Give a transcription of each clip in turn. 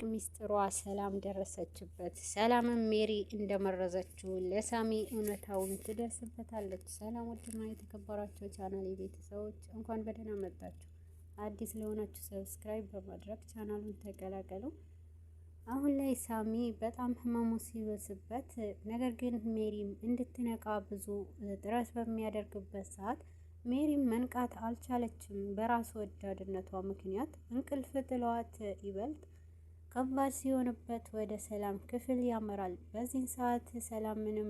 ሚስጥሯ ሰላም ደረሰችበት። ሰላምም ሜሪ እንደመረዘችው ለሳሚ እውነታውን ትደርስበታለች። ሰላም ውድና የተከበራችሁ ቻናል የቤተሰቦች እንኳን በደህና መጣችሁ። አዲስ ለሆናችሁ ሰብስክራይብ በማድረግ ቻናሉን ተቀላቀሉ። አሁን ላይ ሳሚ በጣም ህመሙ ሲበስበት፣ ነገር ግን ሜሪም እንድትነቃ ብዙ ጥረት በሚያደርግበት ሰዓት ሜሪም መንቃት አልቻለችም። በራስ ወዳድነቷ ምክንያት እንቅልፍ ጥሏት ይበልጥ ከባድ ሲሆንበት ወደ ሰላም ክፍል ያመራል። በዚህ ሰዓት ሰላም ምንም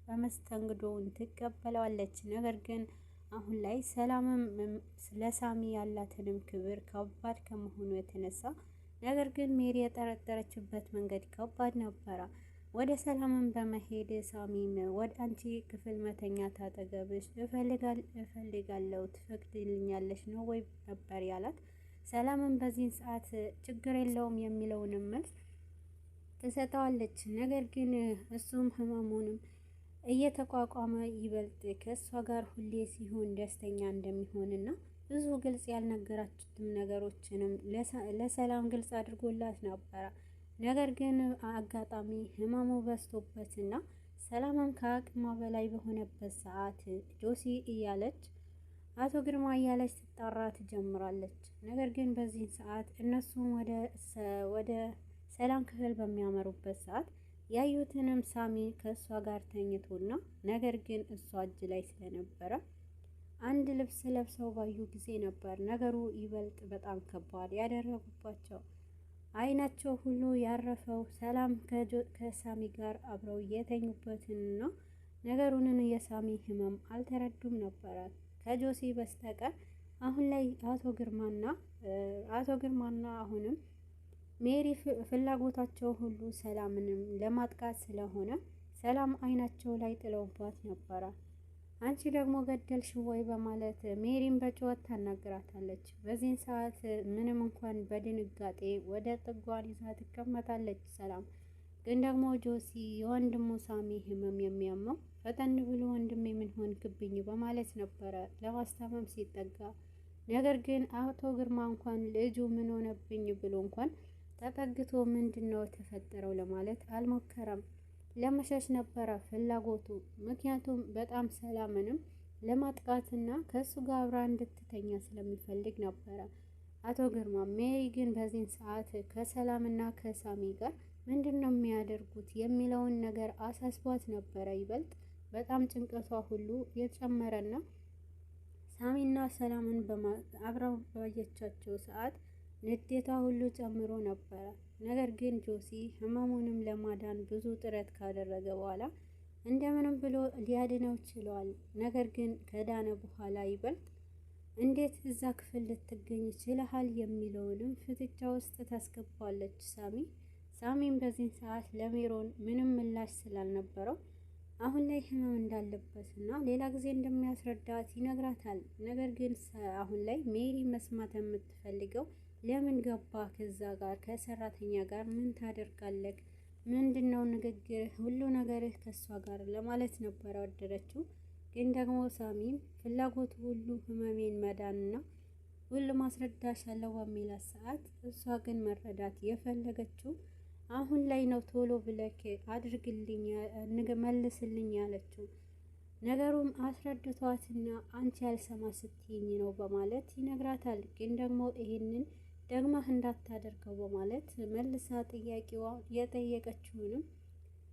በመስተንግዶውን ትቀበለዋለች። ነገር ግን አሁን ላይ ሰላምም ለሳሚ ያላትንም ክብር ከባድ ከመሆኑ የተነሳ ነገር ግን ሜሪ የጠረጠረችበት መንገድ ከባድ ነበረ። ወደ ሰላምን በመሄድ ሳሚም ወደ አንቺ ክፍል መተኛ ታጠገብሽ እፈልጋለሁ ትፈቅድልኛለሽ ነው ወይ ነበር ያላት። ሰላምን በዚህን ሰዓት ችግር የለውም የሚለውንም መልስ ትሰጠዋለች። ነገር ግን እሱም ህመሙንም እየተቋቋመ ይበልጥ ከእሷ ጋር ሁሌ ሲሆን ደስተኛ እንደሚሆንና ብዙ ግልጽ ያልነገራችሁትም ነገሮችንም ለሰላም ግልጽ አድርጎላት ነበረ። ነገር ግን አጋጣሚ ህመሙ በዝቶበትና ሰላምም ከአቅሟ በላይ በሆነበት ሰዓት ጆሲ እያለች አቶ ግርማ እያለች ትጣራ ትጀምራለች። ነገር ግን በዚህ ሰዓት እነሱም ወደ ሰላም ክፍል በሚያመሩበት ሰዓት ያዩትንም ሳሚ ከእሷ ጋር ተኝቶና ነገር ግን እሷ እጅ ላይ ስለነበረ አንድ ልብስ ለብሰው ባዩ ጊዜ ነበር ነገሩ ይበልጥ በጣም ከባድ ያደረጉባቸው። አይናቸው ሁሉ ያረፈው ሰላም ከሳሚ ጋር አብረው የተኙበትንና ነገሩንን የሳሚ ህመም አልተረዱም ነበረ ከጆሲ በስተቀር። አሁን ላይ አቶ ግርማና አሁንም ሜሪ ፍላጎታቸው ሁሉ ሰላምንም ለማጥቃት ስለሆነ ሰላም አይናቸው ላይ ጥለውባት ነበረ። አንቺ ደግሞ ገደልሽ ወይ በማለት ሜሪን በጩኸት ታናግራታለች። በዚህን ሰዓት ምንም እንኳን በድንጋጤ ወደ ጥጓን ይዛ ትቀመጣለች። ሰላም ግን ደግሞ ጆሲ የወንድሙ ሳሚ ህመም የሚያመው ፈጠን ብሎ ወንድሜ ምን ሆንክብኝ በማለት ነበረ ለማስታመም ሲጠጋ፣ ነገር ግን አቶ ግርማ እንኳን ልጁ ምን ሆነብኝ ብሎ እንኳን ተጠግቶ ምንድነው የተፈጠረው ለማለት አልሞከረም። ለመሸሽ ነበረ ፍላጎቱ። ምክንያቱም በጣም ሰላምንም ለማጥቃትና ከሱ ጋር አብራ እንድትተኛ ስለሚፈልግ ነበረ አቶ ግርማ። ሜሪ ግን በዚህን ሰዓት ከሰላምና ከሳሚ ጋር ምንድነው የሚያደርጉት የሚለውን ነገር አሳስቧት ነበረ። ይበልጥ በጣም ጭንቀቷ ሁሉ የጨመረና ሳሚና ሰላምን አብረው ባየቻቸው ሰዓት ንዴቷ ሁሉ ጨምሮ ነበረ። ነገር ግን ጆሲ ህመሙንም ለማዳን ብዙ ጥረት ካደረገ በኋላ እንደምንም ብሎ ሊያድነው ችሏል። ነገር ግን ከዳነ በኋላ ይበልጥ እንዴት እዛ ክፍል ልትገኝ ችለሃል የሚለውንም ፍጥጫ ውስጥ ታስገባለች ሳሚም በዚህ ሰዓት ለሜሮን ምንም ምላሽ ስላልነበረው አሁን ላይ ህመም እንዳለበት እና ሌላ ጊዜ እንደሚያስረዳት ይነግራታል። ነገር ግን አሁን ላይ ሜሪ መስማት የምትፈልገው ለምን ገባ ከዛ ጋር ከሰራተኛ ጋር ምን ታደርጋለህ? ምንድነው ንግግርህ? ሁሉ ነገርህ ከሷ ጋር ለማለት ነበር ወደደችው። ግን ደግሞ ሳሚም ፍላጎቱ ሁሉ ህመሜን መዳንና ሁሉ ማስረዳሻለሁ በሚላት ሰዓት እሷ ግን መረዳት የፈለገችው አሁን ላይ ነው። ቶሎ ብለክ አድርግልኝ መልስልኝ ያለችው። ነገሩም አስረድቷትና አንቺ ያልሰማ ስትይኝ ነው በማለት ይነግራታል። ግን ደግሞ ይሄንን ደግመህ እንዳታደርገው በማለት መልሳ ጥያቄዋ የጠየቀችውንም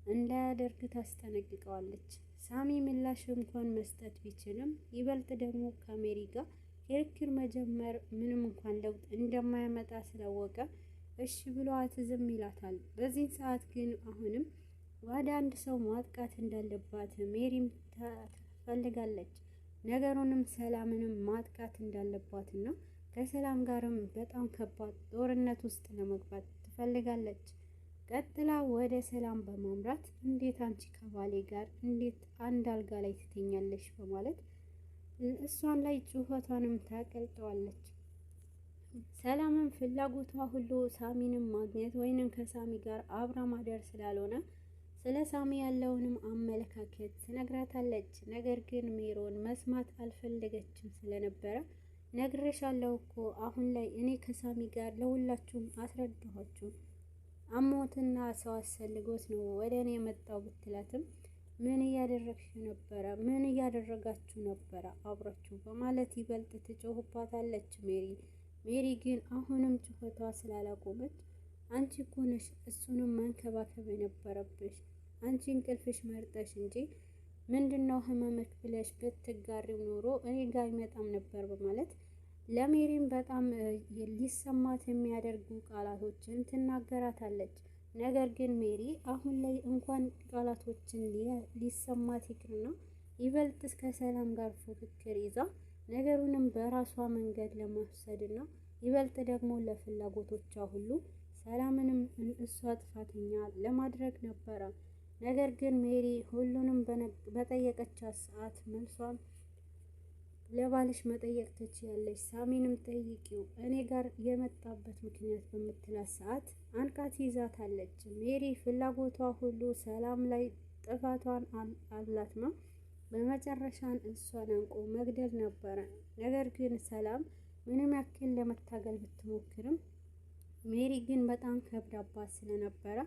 እንዳያደርግ ታስጠነቅቀዋለች። ሳሚ ምላሽ እንኳን መስጠት ቢችልም ይበልጥ ደግሞ ከሜሪ ጋር ክርክር መጀመር ምንም እንኳን ለውጥ እንደማያመጣ ስላወቀ እሺ ብሏት ዝም ይላታል። በዚህ ሰዓት ግን አሁንም ወደ አንድ ሰው ማጥቃት እንዳለባት ሜሪም ትፈልጋለች። ነገሩንም ሰላምንም ማጥቃት እንዳለባትና ከሰላም ጋርም በጣም ከባድ ጦርነት ውስጥ ለመግባት ትፈልጋለች። ቀጥላ ወደ ሰላም በማምራት እንዴት አንቺ ከባሌ ጋር እንዴት አንድ አልጋ ላይ ትተኛለሽ በማለት እሷን ላይ ጩኸቷንም ታቀልጠዋለች። ሰላምም ፍላጎቷ ሁሉ ሳሚንም ማግኘት ወይንም ከሳሚ ጋር አብራ ማደር ስላልሆነ ስለ ሳሚ ያለውንም አመለካከት ትነግራታለች። ነገር ግን ሜሮን መስማት አልፈለገችም ስለነበረ ነግሬሻለሁ እኮ አሁን ላይ እኔ ከሳሚ ጋር ለሁላችሁም አስረዳኋችሁ አሞትና ሰው አስፈልጎት ነው ወደ እኔ የመጣው ብትላትም ምን እያደረግሽ ነበረ? ምን እያደረጋችሁ ነበረ አብራችሁ? በማለት ይበልጥ ትጮህባታለች ሜሪ። ሜሪ ግን አሁንም ጩኸቷ ስላላቆመች አንቺ እኮ ነሽ እሱንም መንከባከብ የነበረብሽ፣ አንቺ እንቅልፍሽ መርጠሽ እንጂ ምንድነው ህመምክ ብለሽ ብትጋሪው ኖሮ እኔ ጋር አይመጣም ነበር በማለት ለሜሪም በጣም ሊሰማት የሚያደርጉ ቃላቶችን ትናገራታለች። ነገር ግን ሜሪ አሁን ላይ እንኳን ቃላቶችን ሊሰማት ይቅርና ይበልጥ እስከ ሰላም ጋር ፉክክር ይዛ ነገሩንም በራሷ መንገድ ለመውሰድና ይበልጥ ደግሞ ለፍላጎቶቿ ሁሉ ሰላምንም እሷ ጥፋተኛ ለማድረግ ነበረ። ነገር ግን ሜሪ ሁሉንም በጠየቀቻት ሰዓት መልሷን ለባልሽ መጠየቅ ትችያለሽ፣ ሳሚንም ጠይቂው እኔ ጋር የመጣበት ምክንያት በምትላት ሰዓት አንቃት ይዛታለች። ሜሪ ፍላጎቷ ሁሉ ሰላም ላይ ጥፋቷን አላት ነው። በመጨረሻን እሷን አንቆ መግደል ነበረ። ነገር ግን ሰላም ምንም ያክል ለመታገል ብትሞክርም ሜሪ ግን በጣም ከብዳባት ስለነበረ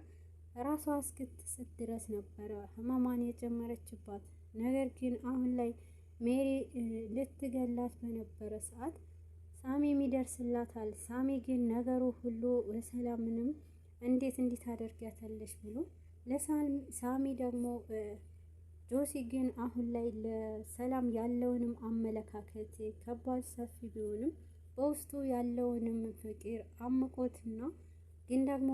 ራሷ እስክትስት ድረስ ነበረ ህመሟን የጨመረችባት። ነገር ግን አሁን ላይ ሜሪ ልትገላት በነበረ ሰዓት ሳሚም ይደርስላታል። ሳሚ ግን ነገሩ ሁሉ ሰላምንም እንዴት ታደርጊያታለሽ ብሎ ለሳሚ ደግሞ ጆሲ ግን አሁን ላይ ለሰላም ያለውንም አመለካከት ከባድ ሰፊ ቢሆንም በውስጡ ያለውንም ፍቅር አምቆትና ግን ደግሞ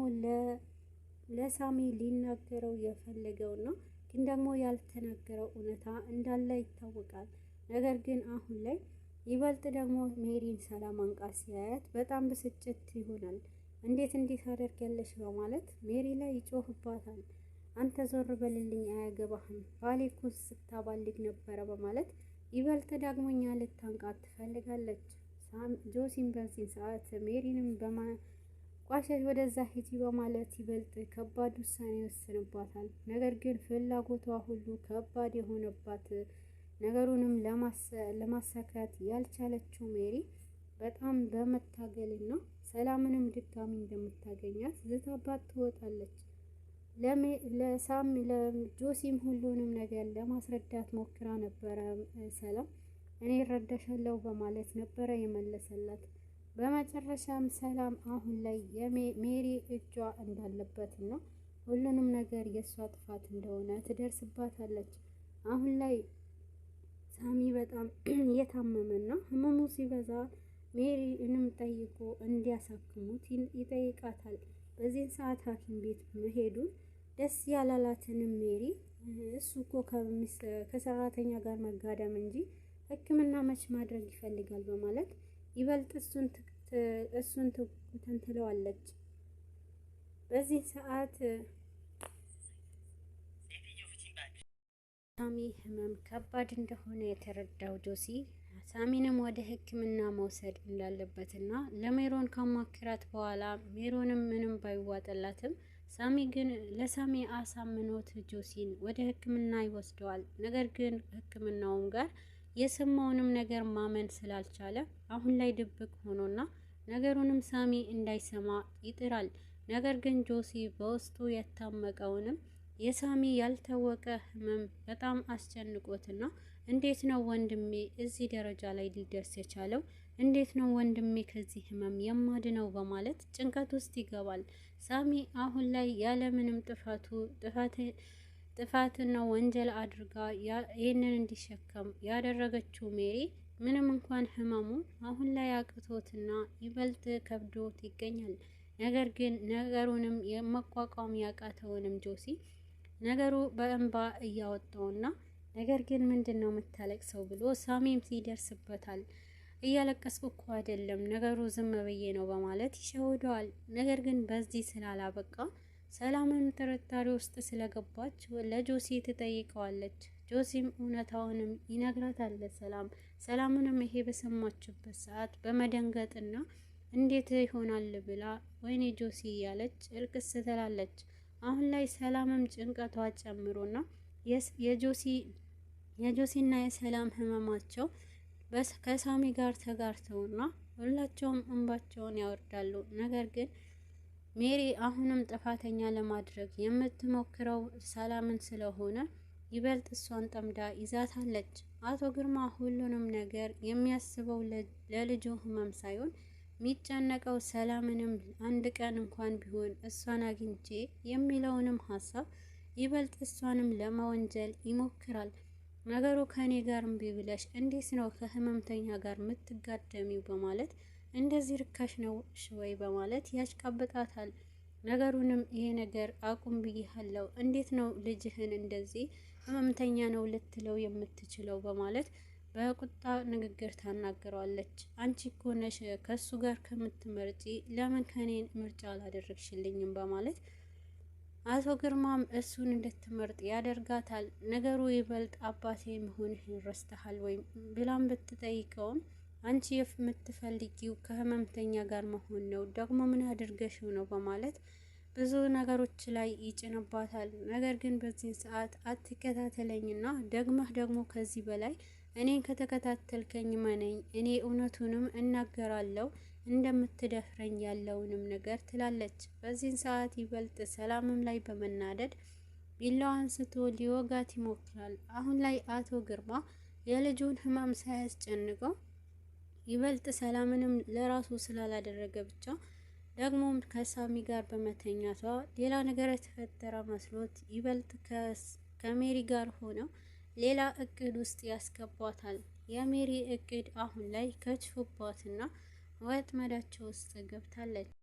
ለሳሚ ሊናገረው የፈለገውና ግን ደግሞ ያልተናገረው እውነታ እንዳለ ይታወቃል። ነገር ግን አሁን ላይ ይበልጥ ደግሞ ሜሪን ሰላም አንቃ ሲያያት በጣም ብስጭት ይሆናል። እንዴት አደርጊያለሽ በማለት ሜሪ ላይ ይጮህባታል። አንተ ዞር በልልኝ አያገባህም፣ ባሌ እኮ ስታባልግ ነበረ በማለት ይበልጥ ዳግመኛ ልታንቃት ትፈልጋለች። ጆሲም በዚህ ሰዓት ሜሪንም ቋሸሽ ወደዛ ሂጂ በማለት ይበልጥ ከባድ ውሳኔ ይወስንባታል። ነገር ግን ፍላጎቷ ሁሉ ከባድ የሆነባት ነገሩንም ለማሳካት ያልቻለችው ሜሪ በጣም በመታገልና ሰላምንም ድጋሚ እንደምታገኛት ዝታባት ትወጣለች። ለጆሲም ሁሉንም ነገር ለማስረዳት ሞክራ ነበረ። ሰላም እኔ እረዳሻለሁ በማለት ነበረ የመለሰላት። በመጨረሻም ሰላም አሁን ላይ ሜሪ እጇ እንዳለበትና ሁሉንም ነገር የእሷ ጥፋት እንደሆነ ትደርስባታለች። አሁን ላይ ሳሚ በጣም እየታመመና ህመሙ ሲበዛ ሜሪንም ጠይቆ እንዲያሳክሙት ይጠይቃታል። በዚህን ሰዓት ሐኪም ቤት መሄዱን ደስ ያላላትንም ሜሪ እሱ እኮ ከሰራተኛ ጋር መጋደም እንጂ ሕክምና መች ማድረግ ይፈልጋል በማለት ይበልጥ እሱን ትንትለዋለች። በዚህ ሰዓት ሳሚ ህመም ከባድ እንደሆነ የተረዳው ጆሲ ሳሚንም ወደ ሕክምና መውሰድ እንዳለበትና ለሜሮን ካማከራት በኋላ ሜሮንም ምንም ባይዋጥላትም ሳሚ ግን ለሳሚ አሳምኖት ጆሲን ወደ ሕክምና ይወስደዋል። ነገር ግን ሕክምናውም ጋር የሰማውንም ነገር ማመን ስላልቻለ አሁን ላይ ድብቅ ሆኖና ነገሩንም ሳሚ እንዳይሰማ ይጥራል። ነገር ግን ጆሲ በውስጡ የታመቀውንም የሳሚ ያልታወቀ ህመም በጣም አስጨንቆትና እንዴት ነው ወንድሜ እዚህ ደረጃ ላይ ሊደርስ የቻለው? እንዴት ነው ወንድሜ ከዚህ ህመም የማድነው? በማለት ጭንቀት ውስጥ ይገባል። ሳሚ አሁን ላይ ያለምንም ጥፋትና ወንጀል አድርጋ ይህንን እንዲሸከም ያደረገችው ሜሪ ምንም እንኳን ህመሙ አሁን ላይ አቅቶትና ይበልጥ ከብዶት ይገኛል። ነገር ግን ነገሩንም የመቋቋም ያቃተውንም ጆሲ ነገሩ በእንባ እያወጣውና ነገር ግን ምንድነው የምታለቅሰው ብሎ ሳሚም ሲደርስበታል። እያለቀስኩ እኮ አይደለም ነገሩ ዝም ብዬ ነው በማለት ይሸውደዋል። ነገር ግን በዚህ ስላላበቃ ሰላምን ጥርጣሬ ውስጥ ስለገባች ለጆሲ ትጠይቀዋለች። ጆሲም እውነታውንም ይነግራታል። ሰላምንም ይሄ በሰማችበት ሰዓት በመደንገጥና እንዴት ይሆናል ብላ ወይኔ ጆሲ እያለች እልቅስ ትላለች። አሁን ላይ ሰላምም ጭንቀቷ ጨምሮና የጆሲና የሰላም ህመማቸው ከሳሚ ጋር ተጋርተውና ሁላቸውም እንባቸውን ያወርዳሉ። ነገር ግን ሜሪ አሁንም ጥፋተኛ ለማድረግ የምትሞክረው ሰላምን ስለሆነ ይበልጥ እሷን ጠምዳ ይዛታለች። አቶ ግርማ ሁሉንም ነገር የሚያስበው ለልጁ ህመም ሳይሆን የሚጨነቀው ሰላምንም አንድ ቀን እንኳን ቢሆን እሷን አግኝቼ የሚለውንም ሀሳብ ይበልጥ እሷንም ለመወንጀል ይሞክራል። ነገሩ ከኔ ጋር እምቢ ብለሽ እንዴት ነው ከህመምተኛ ጋር የምትጋደሚው? በማለት እንደዚህ ርካሽ ነው ወይ በማለት ያሽቃብጣታል። ነገሩንም ይሄ ነገር አቁም ብዬሃለሁ፣ እንዴት ነው ልጅህን እንደዚህ ህመምተኛ ነው ልትለው የምትችለው? በማለት በቁጣ ንግግር ታናግረዋለች። አንቺ እኮ ነሽ ከሱ ጋር ከምትመርጪ ለምን ከኔን ምርጫ አላደረግሽልኝም? በማለት አቶ ግርማም እሱን እንድትመርጥ ያደርጋታል። ነገሩ ይበልጥ አባቴ መሆንህን ረስተሃል ወይም ብላም ብትጠይቀውም አንቺ የምትፈልጊው ከህመምተኛ ጋር መሆን ነው፣ ደግሞ ምን አድርገሽው ነው? በማለት ብዙ ነገሮች ላይ ይጭንባታል። ነገር ግን በዚህን ሰዓት አትከታተለኝና ደግመህ ደግሞ ከዚህ በላይ እኔን ከተከታተልከኝ መነኝ፣ እኔ እውነቱንም እናገራለሁ እንደምትደፍረኝ ያለውንም ነገር ትላለች። በዚህን ሰዓት ይበልጥ ሰላምም ላይ በመናደድ ቢላዋ አንስቶ ሊወጋት ይሞክራል። አሁን ላይ አቶ ግርማ የልጁን ህመም ሳያስጨንቀው ይበልጥ ሰላምንም ለራሱ ስላላደረገ ብቻ ደግሞም ከሳሚ ጋር በመተኛቷ ሌላ ነገር የተፈጠረ መስሎት ይበልጥ ከሜሪ ጋር ሆነው ሌላ እቅድ ውስጥ ያስገቧታል። የሜሪ እቅድ አሁን ላይ ከችፎባትና ወጥመዳቸው ውስጥ ገብታለች።